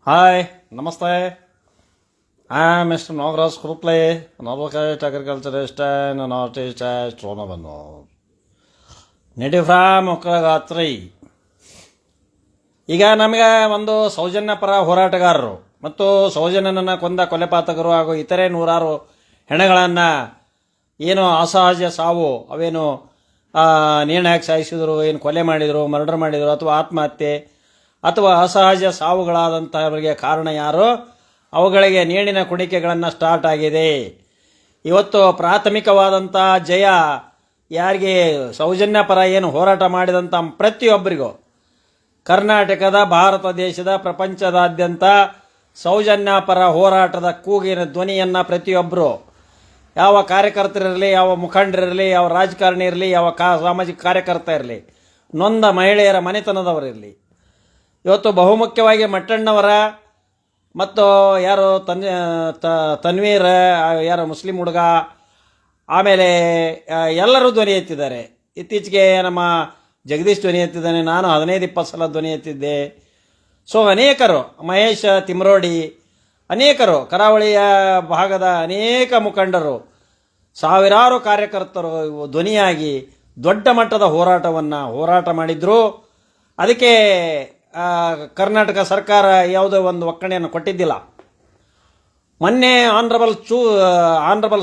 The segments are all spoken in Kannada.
Hi, Namaste. I am Mr. Nagaraj Kruple, an advocate, agriculturist, and an artist at Toronto. Native from Okaragatri. ಈಗ ನಮಗೆ ಒಂದು ಸೌಜನ್ಯ ಪರ ಹೋರಾಟಗಾರರು ಮತ್ತು ಸೌಜನ್ಯನನ್ನು ಕೊಂದ ಕೊಲೆಪಾತಕರು ಹಾಗೂ ಇತರೆ ನೂರಾರು ಹೆಣಗಳನ್ನು ಏನು ಅಸಹಜ ಸಾವು ಅವೇನು ನೇಣಾಕಿ ಸಾಯಿಸಿದರು, ಏನು ಕೊಲೆ ಮಾಡಿದರು, ಮರ್ಡರ್ ಮಾಡಿದರು ಅಥವಾ ಆತ್ಮಹತ್ಯೆ ಅಥವಾ ಅಸಹಜ ಸಾವುಗಳಾದಂಥವರಿಗೆ ಕಾರಣ ಯಾರು, ಅವುಗಳಿಗೆ ನೇಣಿನ ಕುಣಿಕೆಗಳನ್ನು ಸ್ಟಾರ್ಟ್ ಆಗಿದೆ. ಇವತ್ತು ಪ್ರಾಥಮಿಕವಾದಂಥ ಜಯ ಯಾರಿಗೆ ಸೌಜನ್ಯ ಪರ ಏನು ಹೋರಾಟ ಮಾಡಿದಂಥ ಪ್ರತಿಯೊಬ್ಬರಿಗೂ ಕರ್ನಾಟಕದ, ಭಾರತ ದೇಶದ, ಪ್ರಪಂಚದಾದ್ಯಂತ ಸೌಜನ್ಯ ಪರ ಹೋರಾಟದ ಕೂಗಿನ ಧ್ವನಿಯನ್ನು ಪ್ರತಿಯೊಬ್ಬರು, ಯಾವ ಕಾರ್ಯಕರ್ತರಿರಲಿ, ಯಾವ ಮುಖಂಡರಿರಲಿ, ಯಾವ ರಾಜಕಾರಣಿ ಇರಲಿ, ಯಾವ ಸಾಮಾಜಿಕ ಕಾರ್ಯಕರ್ತ ಇರಲಿ, ನೊಂದ ಮಹಿಳೆಯರ ಮನೆತನದವರಿರಲಿ, ಇವತ್ತು ಬಹುಮುಖ್ಯವಾಗಿ ಮಟ್ಟಣ್ಣವರ ಮತ್ತು ಯಾರು ತನ್ವೀರ್, ಯಾರು ಮುಸ್ಲಿಂ ಹುಡುಗ, ಆಮೇಲೆ ಎಲ್ಲರೂ ಧ್ವನಿ ಎತ್ತಿದ್ದಾರೆ. ಇತ್ತೀಚೆಗೆ ನಮ್ಮ ಜಗದೀಶ್ ಧ್ವನಿ ಎತ್ತಿದ್ದಾನೆ, ನಾನು 15-20 ಸಲ ಧ್ವನಿ ಎತ್ತಿದ್ದೆ. ಸೊ ಅನೇಕರು, ಮಹೇಶ್ ತಿಮ್ರೋಡಿ, ಅನೇಕರು, ಕರಾವಳಿಯ ಭಾಗದ ಅನೇಕ ಮುಖಂಡರು, ಸಾವಿರಾರು ಕಾರ್ಯಕರ್ತರು ಧ್ವನಿಯಾಗಿ ದೊಡ್ಡ ಮಟ್ಟದ ಹೋರಾಟ ಮಾಡಿದ್ರು. ಅದಕ್ಕೆ ಕರ್ನಾಟಕ ಸರ್ಕಾರ ಯಾವುದೋ ಒಂದು ಒಕ್ಕಣೆಯನ್ನು ಕೊಟ್ಟಿದ್ದಿಲ್ಲ. ಮೊನ್ನೆ ಆನರಬಲ್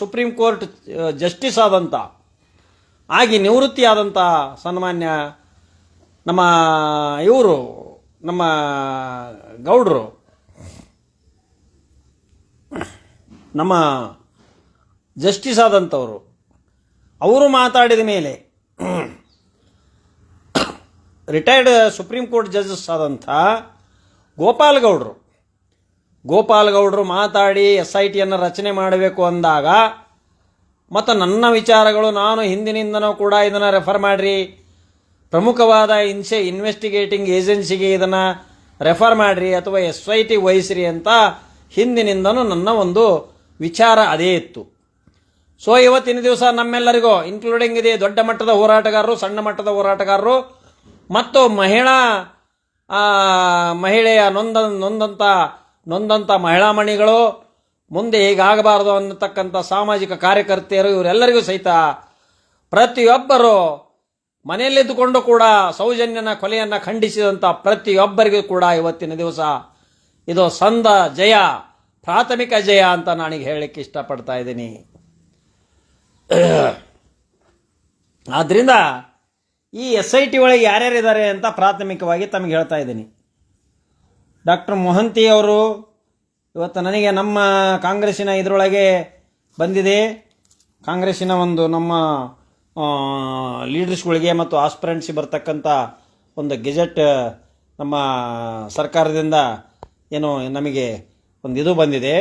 ಸುಪ್ರೀಂ ಕೋರ್ಟ್ ಜಸ್ಟಿಸ್ ಆದಂಥ, ಆಗಿ ನಿವೃತ್ತಿಯಾದಂಥ ಸನ್ಮಾನ್ಯ ನಮ್ಮ ಗೌಡ್ರು, ನಮ್ಮ ಜಸ್ಟಿಸ್ ಆದಂಥವರು, ಅವರು ಮಾತಾಡಿದ ಮೇಲೆ ರಿಟೈರ್ಡ್ ಸುಪ್ರೀಂ ಕೋರ್ಟ್ ಜಡ್ಜಸ್ ಆದಂಥ ಗೋಪಾಲ್ ಗೌಡ್ರು ಮಾತಾಡಿ SITಯನ್ನು ರಚನೆ ಮಾಡಬೇಕು ಅಂದಾಗ, ಮತ್ತು ನನ್ನ ವಿಚಾರಗಳು, ನಾನು ಹಿಂದಿನಿಂದನೂ ಕೂಡ ಇದನ್ನು ರೆಫರ್ ಮಾಡಿರಿ, ಪ್ರಮುಖವಾದ ಇನ್ವೆಸ್ಟಿಗೇಟಿಂಗ್ ಏಜೆನ್ಸಿಗೆ ಇದನ್ನು ರೆಫರ್ ಮಾಡಿರಿ ಅಥವಾ SIT ವಹಿಸಿರಿ ಅಂತ ಹಿಂದಿನಿಂದನೂ ನನ್ನ ಒಂದು ವಿಚಾರ ಅದೇ ಇತ್ತು. ಸೊ ಇವತ್ತಿನ ದಿವಸ ನಮ್ಮೆಲ್ಲರಿಗೂ, ಇನ್ಕ್ಲೂಡಿಂಗ್ ಇದೆ ದೊಡ್ಡ ಮಟ್ಟದ ಹೋರಾಟಗಾರರು, ಸಣ್ಣ ಮಟ್ಟದ ಹೋರಾಟಗಾರರು ಮತ್ತು ಮಹಿಳೆಯ ನೊಂದಂಥ ಮಹಿಳಾಮಣಿಗಳು, ಮುಂದೆ ಹೀಗಾಗಬಾರದು ಅನ್ನತಕ್ಕಂಥ ಸಾಮಾಜಿಕ ಕಾರ್ಯಕರ್ತೆಯರು, ಇವರೆಲ್ಲರಿಗೂ ಸಹಿತ ಪ್ರತಿಯೊಬ್ಬರು ಮನೆಯಲ್ಲಿದ್ದುಕೊಂಡು ಕೂಡ ಸೌಜನ್ಯನ ಕೊಲೆಯನ್ನು ಖಂಡಿಸಿದಂಥ ಪ್ರತಿಯೊಬ್ಬರಿಗೂ ಕೂಡ ಇವತ್ತಿನ ದಿವಸ ಇದು ಸಂದ ಜಯ, ಪ್ರಾಥಮಿಕ ಜಯ ಅಂತ ನಾನೀಗ ಹೇಳಲಿಕ್ಕೆ ಇಷ್ಟಪಡ್ತಾ ಇದ್ದೀನಿ. ಆದ್ದರಿಂದ ಈ SIT ಒಳಗೆ ಯಾರ್ಯಾರಿದ್ದಾರೆ ಅಂತ ಪ್ರಾಥಮಿಕವಾಗಿ ತಮಗೆ ಹೇಳ್ತಾ ಇದ್ದೀನಿ. ಡಾಕ್ಟರ್ ಮೊಹಂತಿ ಅವರು ಇವತ್ತು ನನಗೆ ನಮ್ಮ ಕಾಂಗ್ರೆಸ್ಸಿನ ಇದರೊಳಗೆ ಬಂದಿದೆ, ಕಾಂಗ್ರೆಸ್ಸಿನ ಒಂದು ನಮ್ಮ ಲೀಡರ್ಸ್ಗಳಿಗೆ ಮತ್ತು ಆಸ್ಪಿರೆಂಟ್ಸಿಗೆ ಬರ್ತಕ್ಕಂಥ ಒಂದು ಗೆಜೆಟ್ ನಮ್ಮ ಸರ್ಕಾರದಿಂದ ಏನು ನಮಗೆ ಒಂದು ಇದು ಬಂದಿದೆ.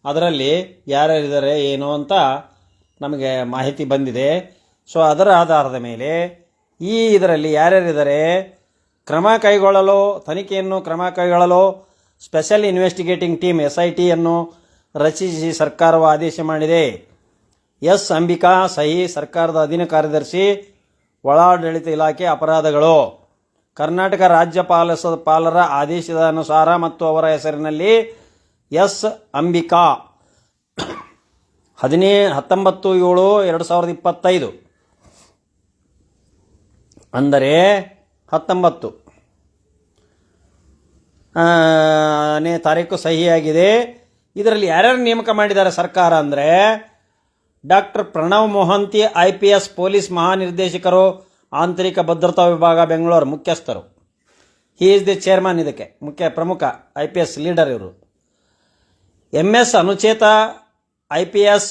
ಅದರಲ್ಲಿ ಯಾರ್ಯಾರಿದ್ದಾರೆ ಏನು ಅಂತ ನಮಗೆ ಮಾಹಿತಿ ಬಂದಿದೆ. ಸೊ ಅದರ ಆಧಾರದ ಮೇಲೆ ಇದರಲ್ಲಿ ಯಾರ್ಯಾರಿದ್ದಾರೆ ತನಿಖೆಯನ್ನು ಕ್ರಮ ಕೈಗೊಳ್ಳಲು ಸ್ಪೆಷಲ್ ಇನ್ವೆಸ್ಟಿಗೇಟಿಂಗ್ ಟೀಮ್ SITಯನ್ನು ರಚಿಸಿ ಸರ್ಕಾರವು ಆದೇಶ ಮಾಡಿದೆ. ಎಸ್ ಅಂಬಿಕಾ ಸಹಿ, ಸರ್ಕಾರದ ಅಧೀನ ಕಾರ್ಯದರ್ಶಿ, ಒಳಾಡಳಿತ ಇಲಾಖೆ, ಅಪರಾಧಗಳು, ಕರ್ನಾಟಕ ರಾಜ್ಯಪಾಲರ ಆದೇಶದ ಅನುಸಾರ ಮತ್ತು ಅವರ ಹೆಸರಿನಲ್ಲಿ ಎಸ್ ಅಂಬಿಕಾ 19/7/2025 ಅಂದರೆ 19ನೇ ತಾರೀಕು ಸಹಿಯಾಗಿದೆ. ಇದರಲ್ಲಿ ಯಾರ್ಯಾರು ನೇಮಕ ಮಾಡಿದ್ದಾರೆ ಸರ್ಕಾರ ಅಂದರೆ, doctor Pranav Mohanty IPS police ಮಹಾನಿರ್ದೇಶಕರು, ಆಂತರಿಕ ಭದ್ರತಾ ವಿಭಾಗ, ಬೆಂಗಳೂರು ಮುಖ್ಯಸ್ಥರು. ಹಿ ಈಸ್ ದಿ ಚೇರ್ಮನ್, ಇದಕ್ಕೆ ಪ್ರಮುಖ IPS ಲೀಡರ್ ಇವರು. MS ಅನುಚೇತ IPS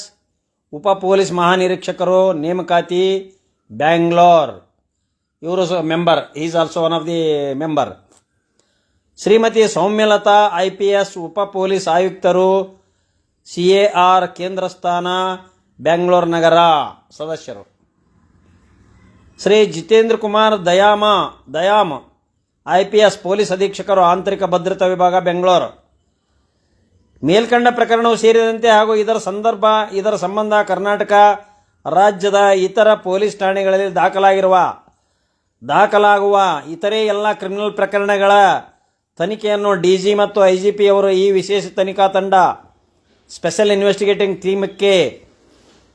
ಉಪ ಪೊಲೀಸ್ ಮಹಾನಿರೀಕ್ಷಕರು, ನೇಮಕಾತಿ, ಬ್ಯಾಂಗ್ಳೂರ್, ಇವರು member, is also one of the member. Shrimati Soumyalatha IPS ಉಪ ಪೊಲೀಸ್ ಆಯುಕ್ತರು, CAR ಕೇಂದ್ರ ಸ್ಥಾನ, ಬೆಂಗಳೂರು ನಗರ ಸದಸ್ಯರು. ಶ್ರೀ ಜಿತೇಂದ್ರ ಕುಮಾರ್ ದಯಾಮ್ IPS ಪೊಲೀಸ್ ಅಧೀಕ್ಷಕರು, ಆಂತರಿಕ ಭದ್ರತಾ ವಿಭಾಗ, ಬೆಂಗಳೂರು. ಮೇಲ್ಕಂಡ ಪ್ರಕರಣವು ಸೇರಿದಂತೆ ಹಾಗೂ ಇದರ ಸಂಬಂಧ ಕರ್ನಾಟಕ ರಾಜ್ಯದ ಇತರ ಪೊಲೀಸ್ ಠಾಣೆಗಳಲ್ಲಿ ದಾಖಲಾಗುವ ಇತರೆ ಎಲ್ಲ ಕ್ರಿಮಿನಲ್ ಪ್ರಕರಣಗಳ ತನಿಖೆಯನ್ನು ಡಿಜಿ ಮತ್ತು ಐಜಿಪಿ ಅವರು ಈ ವಿಶೇಷ ತನಿಖಾ ತಂಡ ಸ್ಪೆಷಲ್ ಇನ್ವೆಸ್ಟಿಗೇಟಿಂಗ್ ಟೀಮಕ್ಕೆ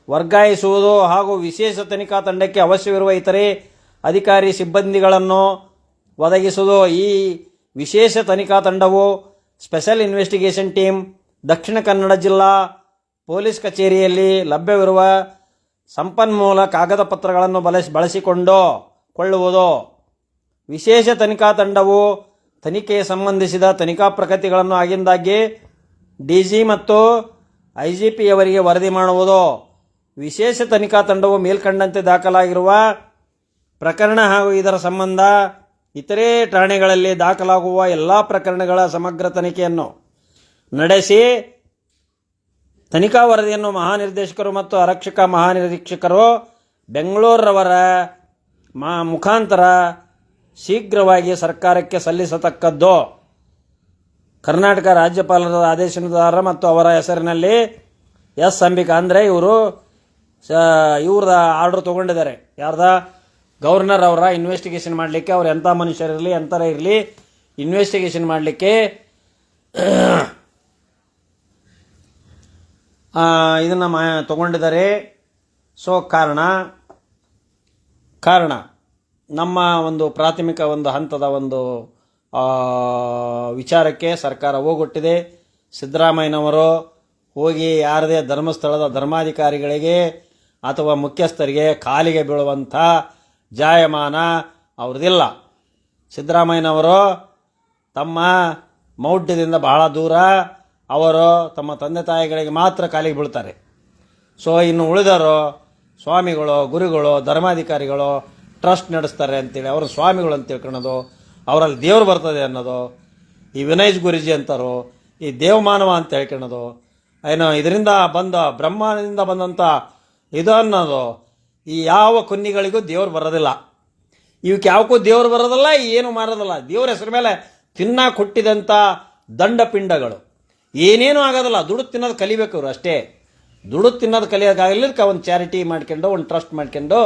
ವರ್ಗಾಯಿಸುವುದು ಹಾಗೂ ವಿಶೇಷ ತನಿಖಾ ತಂಡಕ್ಕೆ ಅವಶ್ಯವಿರುವ ಇತರೆ ಅಧಿಕಾರಿ ಸಿಬ್ಬಂದಿಗಳನ್ನು ಒದಗಿಸುವುದು. ಈ ವಿಶೇಷ ತನಿಖಾ ತಂಡವು special investigation team Dakshina Kannada ಜಿಲ್ಲಾ ಪೊಲೀಸ್ ಕಚೇರಿಯಲ್ಲಿ ಲಭ್ಯವಿರುವ ಸಂಪನ್ಮೂಲ ಕಾಗದ ಪತ್ರಗಳನ್ನು ಬಳಸಿಕೊಳ್ಳುವುದು. ವಿಶೇಷ ತನಿಖಾ ತಂಡವು ತನಿಖೆಗೆ ಸಂಬಂಧಿಸಿದ ತನಿಖಾ ಪ್ರಗತಿಗಳನ್ನು ಆಗಿಂದಾಗ್ಗೆ ಡಿಜಿ ಮತ್ತು ಐಜಿಪಿಯವರಿಗೆ ವರದಿ ಮಾಡುವುದು. ವಿಶೇಷ ತನಿಖಾ ತಂಡವು ಮೇಲ್ಕಂಡಂತೆ ದಾಖಲಾಗಿರುವ ಪ್ರಕರಣ ಹಾಗೂ ಇದರ ಸಂಬಂಧ ಇತರೆ ಠಾಣೆಗಳಲ್ಲಿ ದಾಖಲಾಗುವ ಎಲ್ಲ ಪ್ರಕರಣಗಳ ಸಮಗ್ರ ತನಿಖೆಯನ್ನು ನಡೆಸಿ ತನಿಖಾ ವರದಿಯನ್ನು ಮಹಾನಿರ್ದೇಶಕರು ಮತ್ತು ಆರಕ್ಷಕ ಮಹಾನಿರೀಕ್ಷಕರು ಬೆಂಗಳೂರವರ ಮುಖಾಂತರ ಶೀಘ್ರವಾಗಿ ಸರ್ಕಾರಕ್ಕೆ ಸಲ್ಲಿಸತಕ್ಕದ್ದು. ಕರ್ನಾಟಕ ರಾಜ್ಯಪಾಲರ ಆದೇಶನುಸಾರ ಮತ್ತು ಅವರ ಹೆಸರಿನಲ್ಲಿ ಎಸ್ ಅಂಬಿಕಾ ಅಂದರೆ ಇವ್ರದ ಆರ್ಡರ್ ತೊಗೊಂಡಿದ್ದಾರೆ. ಯಾರ್ದ? ಗವರ್ನರ್ ಅವರ ಇನ್ವೆಸ್ಟಿಗೇಷನ್ ಮಾಡಲಿಕ್ಕೆ. ಅವ್ರು ಎಂಥ ಮನುಷ್ಯರಿರಲಿ ಎಂಥರ ಇರಲಿ ಇನ್ವೆಸ್ಟಿಗೇಷನ್ ಮಾಡಲಿಕ್ಕೆ ಇದನ್ನು ತಗೊಂಡಿದ್ದಾರೆ. ಸೊ ಕಾರಣ ನಮ್ಮ ಒಂದು ಪ್ರಾಥಮಿಕ ಒಂದು ಹಂತದ ಒಂದು ವಿಚಾರಕ್ಕೆ ಸರ್ಕಾರ ಹೋಗೊಟ್ಟಿದೆ. ಸಿದ್ದರಾಮಯ್ಯನವರು ಹೋಗಿ ಯಾರದೇ ಧರ್ಮಸ್ಥಳದ ಧರ್ಮಾಧಿಕಾರಿಗಳಿಗೆ ಅಥವಾ ಮುಖ್ಯಸ್ಥರಿಗೆ ಕಾಲಿಗೆ ಬೀಳುವಂಥ ಜಾಯಮಾನ ಅವ್ರದ್ದಿಲ್ಲ. ಸಿದ್ದರಾಮಯ್ಯನವರು ತಮ್ಮ ಮೌಢ್ಯದಿಂದ ಬಹಳ ದೂರ. ಅವರು ತಮ್ಮ ತಂದೆ ತಾಯಿಗಳಿಗೆ ಮಾತ್ರ ಕಾಲಿಗೆ ಬೀಳ್ತಾರೆ. ಸೊ ಇನ್ನು ಉಳಿದವರು ಸ್ವಾಮಿಗಳು, ಗುರುಗಳು, ಧರ್ಮಾಧಿಕಾರಿಗಳು ಟ್ರಸ್ಟ್ ನಡೆಸ್ತಾರೆ ಅಂತೇಳಿ ಅವರು ಸ್ವಾಮಿಗಳು ಅಂತ ತಿಳ್ಕೊಳ್ಳೋದು, ಅವರಲ್ಲಿ ದೇವರು ಬರ್ತದೆ ಅನ್ನೋದು, ಈ ವಿನಯ್ ಗುರುಜಿ ಅಂತಾರೋ, ಈ ದೇವಮಾನವ ಅಂತ ಹೇಳ್ಕೊಳ್ಳೋದು, ಏನೋ ಇದರಿಂದ ಬ್ರಹ್ಮದಿಂದ ಬಂದಂಥ ಇದು ಅನ್ನೋದು, ಈ ಯಾವ ಕುನ್ನಿಗಳಿಗೂ ದೇವ್ರು ಬರೋದಿಲ್ಲ. ಇವಕ್ಕೆ ಯಾವಕ್ಕೂ ದೇವ್ರು ಬರೋದಿಲ್ಲ, ಏನು ಮಾಡೋದಿಲ್ಲ. ದೇವ್ರ ಹೆಸರು ಮೇಲೆ ತಿನ್ನಾಕ ಹುಟ್ಟಿದಂಥ ದಂಡಪಿಂಡಗಳು. ಏನೇನೂ ಆಗೋದಿಲ್ಲ. ದುಡ್ಡು ತಿನ್ನೋದು ಕಲಿಬೇಕು ಇವರು ಅಷ್ಟೇ. ದುಡ್ಡು ತಿನ್ನೋದು ಕಲಿಯೋಕ್ಕಾಗಲಿಕ್ಕೆ ಒಂದು ಚಾರಿಟಿ ಮಾಡ್ಕೊಂಡು, ಒಂದು ಟ್ರಸ್ಟ್ ಮಾಡ್ಕೊಂಡು,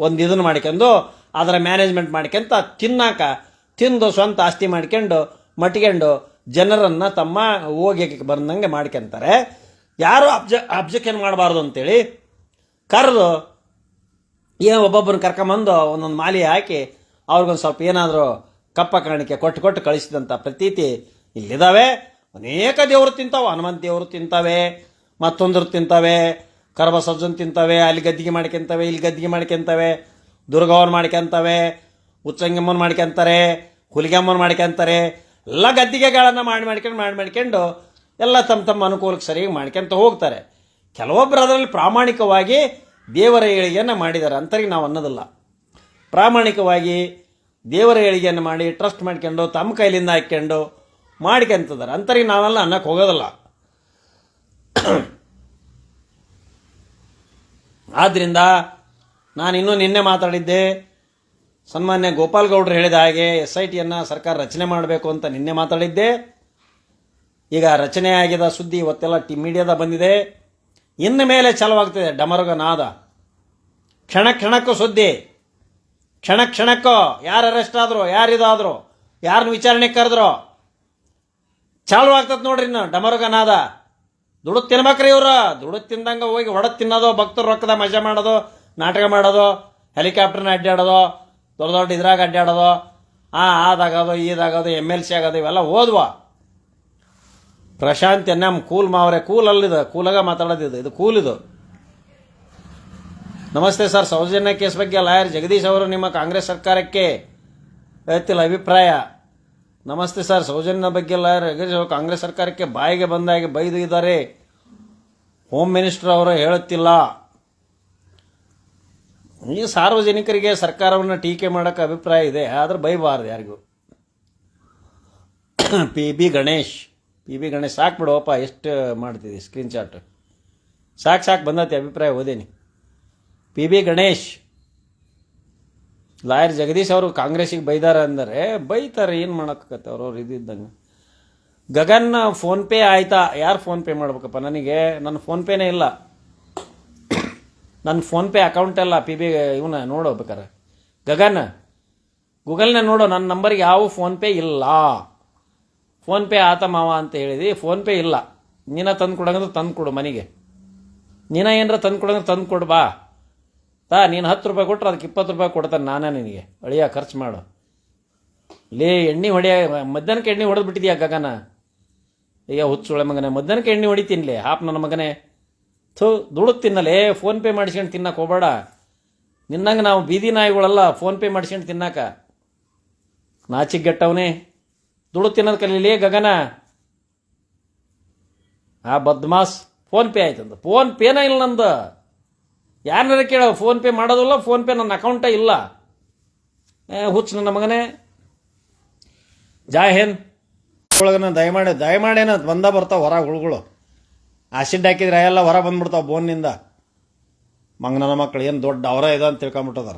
ಒಂದು ಇದನ್ನು ಮಾಡ್ಕೊಂಡು, ಅದರ ಮ್ಯಾನೇಜ್ಮೆಂಟ್ ಮಾಡ್ಕೊಂತ ತಿಂದು ಸ್ವಂತ ಆಸ್ತಿ ಮಾಡ್ಕೊಂಡು ಮಟ್ಕೊಂಡು ಜನರನ್ನು ತಮ್ಮ ಹೋಗಕ್ಕೆ ಬಂದಂಗೆ ಮಾಡ್ಕೊಂತಾರೆ. ಯಾರು ಅಬ್ಜೆಕ್ಷನ್ ಮಾಡಬಾರ್ದು ಅಂತೇಳಿ ಕರೆದು ಒಬ್ಬೊಬ್ಬರನ್ನ ಕರ್ಕೊಂಬಂದು ಒಂದೊಂದು ಮಾಲಿ ಹಾಕಿ ಅವ್ರಿಗೊಂದು ಸ್ವಲ್ಪ ಏನಾದರೂ ಕಪ್ಪ ಕಾಣಿಕೆ ಕೊಟ್ಟು ಕಳಿಸಿದಂಥ ಪ್ರತೀತಿ ಇಲ್ಲಿದ್ದಾವೆ. ಅನೇಕ ದೇವರು ತಿಂತಾವೆ. ಹನುಮಂತ ದೇವರು ತಿಂತಾವೆ, ಮತ್ತೊಂದರು ತಿಂತಾವೆ, ಕರಬಸಜ್ಜನ್ ತಿಂತಾವೆ, ಅಲ್ಲಿ ಗದ್ದಿಗೆ ಮಾಡ್ಕೊಂತವೆ, ಇಲ್ಲಿ ಗದ್ದಿಗೆ ಮಾಡ್ಕೊಂತವೆ, ದುರ್ಗವ್ವನ ಮಾಡ್ಕೊಂತವೆ, ಉಚ್ಚಂಗಮ್ಮನ ಮಾಡ್ಕೊಂತಾರೆ, ಹುಲಿಗಮ್ಮನ ಮಾಡ್ಕೊಂತಾರೆ. ಎಲ್ಲ ಗದ್ದಿಗೆಗಳನ್ನು ಮಾಡ್ಕೊಂಡು ಎಲ್ಲ ತಮ್ಮ ಅನುಕೂಲಕ್ಕೆ ಸರಿಯಾಗಿ ಮಾಡ್ಕೊಂತ ಹೋಗ್ತಾರೆ. ಕೆಲವೊಬ್ಬರು ಅದರಲ್ಲಿ ಪ್ರಾಮಾಣಿಕವಾಗಿ ದೇವರ ಏಳಿಗೆಯನ್ನು ಮಾಡಿದ್ದಾರೆ. ಅಂತರಿಗೆ ನಾವು ಅನ್ನೋದಿಲ್ಲ. ಪ್ರಾಮಾಣಿಕವಾಗಿ ದೇವರ ಏಳಿಗೆಯನ್ನು ಮಾಡಿ ಟ್ರಸ್ಟ್ ಮಾಡ್ಕೊಂಡು ತಮ್ಮ ಕೈಲಿಂದ ಹಾಕ್ಕೊಂಡು ಮಾಡ್ಕೊಂತಿದ್ದಾರೆ. ಅಂತರಿಗೆ ನಾವೆಲ್ಲ ಅನ್ನಕ್ಕೆ ಹೋಗೋದಿಲ್ಲ. ಆದ್ದರಿಂದ ನಾನು ನಿನ್ನೆ ಮಾತಾಡಿದ್ದೆ. ಸನ್ಮಾನ್ಯ ಗೋಪಾಲ್ ಗೌಡರು ಹೇಳಿದ ಹಾಗೆ SITಯನ್ನು ಸರ್ಕಾರ ರಚನೆ ಮಾಡಬೇಕು ಅಂತ ನಿನ್ನೆ ಮಾತಾಡಿದ್ದೆ. ಈಗ ರಚನೆ ಆಗಿದ ಸುದ್ದಿ ಇವತ್ತೆಲ್ಲ ಮೀಡಿಯಾದ ಬಂದಿದೆ. ಇನ್ನು ಮೇಲೆ ಚಾಲುವಾಗ್ತದೆ ಡಮರುಗ ನಾದ. ಕ್ಷಣಕ್ಕೂ ಸುದ್ದಿ, ಕ್ಷಣಕ್ಕೂ ಯಾರು ಅರೆಸ್ಟ್ ಆದ್ರು, ಯಾರು ಇದಾದ್ರು, ಯಾರನ್ನ ವಿಚಾರಣೆ ಕರೆದ್ರು, ಚಾಲು ಆಗ್ತದೆ ನೋಡ್ರಿ. ಇನ್ನು ಡಮರುಗ ನಾದ. ದುಡ್ಡು ತಿನ್ಬೇಕ್ರಿ ಇವ್ರು. ದುಡ್ಡು ತಿಂದಂಗೆ ಹೋಗಿ ಹೊಡೆದು ತಿನ್ನೋದು, ಭಕ್ತರು ರೊಕ್ಕದ ಮಜಾ ಮಾಡೋದು, ನಾಟಕ ಮಾಡೋದು, ಹೆಲಿಕಾಪ್ಟರ್ನ ಅಡ್ಡಾಡೋದು, ದೊಡ್ಡ ಇದ್ರಾಗ ಅಡ್ಡಾಡೋದು, ಅದಾಗೋದು ಇದಾಗೋದು, MLC ಆಗೋದು, ಇವೆಲ್ಲ ಓದ್ವ. ಪ್ರಶಾಂತ್ ನಮ್ಮ ಕೂಲ್ ಮಾವ್ರೆ. ಕೂಲ್ ಅಲ್ಲಿದೆ, ಕೂಲಾಗ ಮಾತಾಡೋದಿದೆ. ಇದು ಕೂಲ್. ಇದು ನಮಸ್ತೆ ಸರ್. ಸೌಜನ್ಯ ಕೇಸ್ ಬಗ್ಗೆ ಲಾಯರ್ ಜಗದೀಶ್ ಅವರು ನಿಮ್ಮ ಕಾಂಗ್ರೆಸ್ ಸರ್ಕಾರಕ್ಕೆ ಹೇಳ್ತಿಲ್ಲ ಅಭಿಪ್ರಾಯ. ನಮಸ್ತೆ ಸರ್. ಸೌಜನ್ಯ ಬಗ್ಗೆ ಲಾಯರ್ ಜಗದೀಶ್ ಅವರು ಕಾಂಗ್ರೆಸ್ ಸರ್ಕಾರಕ್ಕೆ ಬಾಯಿಗೆ ಬಂದಾಗೆ ಬೈದು ಇದ್ದಾರೆ. ಹೋಮ್ ಮಿನಿಸ್ಟರ್ ಅವರು ಹೇಳುತ್ತಿಲ್ಲ. ಈ ಸಾರ್ವಜನಿಕರಿಗೆ ಸರ್ಕಾರವನ್ನು ಟೀಕೆ ಮಾಡೋಕ್ಕೆ ಅಭಿಪ್ರಾಯ ಇದೆ, ಆದ್ರೆ ಬೈಬಾರ್ದು ಯಾರಿಗೂ. PB ಗಣೇಶ್ ಸಾಕು ಬಿಡುವಪ್ಪ. ಎಷ್ಟು ಮಾಡ್ತಿದ್ದಿ ಸ್ಕ್ರೀನ್ ಶಾಟ್? ಸಾಕು ಬಂದತಿ ಅಭಿಪ್ರಾಯ ಓದೇನಿ. PB ಗಣೇಶ್ ಲಾಯರ್ ಜಗದೀಶ್ ಅವರು ಕಾಂಗ್ರೆಸ್ಸಿಗೆ ಬೈದಾರ ಅಂದರೆ ಬೈತಾರೆ. ಏನು ಮಾಡೋಕ್ಕತ್ತೆ ಅವ್ರವ್ರು ಇದ್ದಂಗೆ. ಗಗನ್ ಫೋನ್ಪೇ ಆಯ್ತಾ? ಯಾರು ಫೋನ್ಪೇ ಮಾಡ್ಬೇಕಪ್ಪ? ನನಗೆ ನನ್ನ ಫೋನ್ಪೇನೇ ಇಲ್ಲ. ನನ್ನ ಫೋನ್ಪೇ ಅಕೌಂಟ್ ಎಲ್ಲ PB ಇವನ್ನ ನೋಡೋಬೇಕಾರೆ ಗಗನ್ ಗೂಗಲ್ನ ನೋಡೋ. ನನ್ನ ನಂಬರ್ಗೆ ಯಾವ ಫೋನ್ಪೇ ಇಲ್ಲ. ಫೋನ್ಪೇ ಆತ ಮಾವ ಅಂತ ಹೇಳಿದಿ, ಫೋನ್ಪೇ ಇಲ್ಲ. ನೀನ ತಂದು ಕೊಡಂದ್ರೆ ತಂದು ಕೊಡು ಮನೆಗೆ. ನೀನ ಏನರ ತಂದು ಕೊಡಂದ್ರೆ ತಂದು ಕೊಡು ಬಾ. ನೀನು 10 ರೂಪಾಯಿ ಕೊಟ್ಟರೆ ಅದಕ್ಕೆ 20 ರೂಪಾಯಿ ಕೊಡ್ತಾನೆ ನಾನೇ ನಿನಗೆ. ಅಳಿಯ ಖರ್ಚು ಮಾಡು. ಲೇ ಎಣ್ಣೆ ಮಧ್ಯಾಹ್ನಕ್ಕೆ ಎಣ್ಣೆ ಹೊಡೆದು ಬಿಟ್ಟಿದ್ಯಾ ಗಗನ? ಈಗ ಹುಚ್ಚುಳೆ ಮಗನೇ, ಮಧ್ಯಾಹ್ನಕ್ಕೆ ಎಣ್ಣೆ ಹೊಡಿತೀನಿಲೇ ಹಾಪ್ ನನ್ನ ಮಗನೇ. ದುಡುಕ್ ತಿನ್ನಲೇ, ಫೋನ್ಪೇ ಮಾಡಿಸ್ಕೊಂಡು ತಿನ್ನಕ್ಕೆ ಹೋಗಬೇಡ. ನಿನ್ನಂಗೆ ನಾವು ಬೀದಿ ನಾಯಿಗಳಲ್ಲ ಫೋನ್ಪೇ ಮಾಡಿಸ್ಕೊಂಡು ತಿನ್ನಾಕ. ನಾಚಿಗೆಟ್ಟವನೇ, ದುಡು ತಿನ್ನೋದು ಕಲೀಲೇ ಗಗನ. ಬದ್ಮಾಸ್ ಫೋನ್ಪೇ ಆಯ್ತಂದ. ಫೋನ್ಪೇನ ಇಲ್ಲ ನಂದು. ಯಾರನ್ನಾರ ಕೇಳ, ಫೋನ್ಪೇ ಮಾಡೋದಿಲ್ಲ, ಫೋನ್ಪೇ ನನ್ನ ಅಕೌಂಟೇ ಇಲ್ಲ. ಹುಚ್ಚು ನನ್ನ ಮಗನೇ. ಜೈ ಹಿಂದ್. ಒಳಗನ ದಯಮಾಡೇನ ಬರ್ತಾವ ಹೊರ ಹುಳುಗಳು. ಆಸಿಡ್ ಹಾಕಿದ್ರೆ ಎಲ್ಲ ಹೊರ ಬಂದ್ಬಿಡ್ತಾವ ಬೋನ್ನಿಂದ. ಮಂಗನ ಮಕ್ಕಳು ಏನು ದೊಡ್ಡ ಅವರ ಇದೆ ಅಂತ ತಿಳ್ಕೊಂಬಿಟ್ಟದಾರ.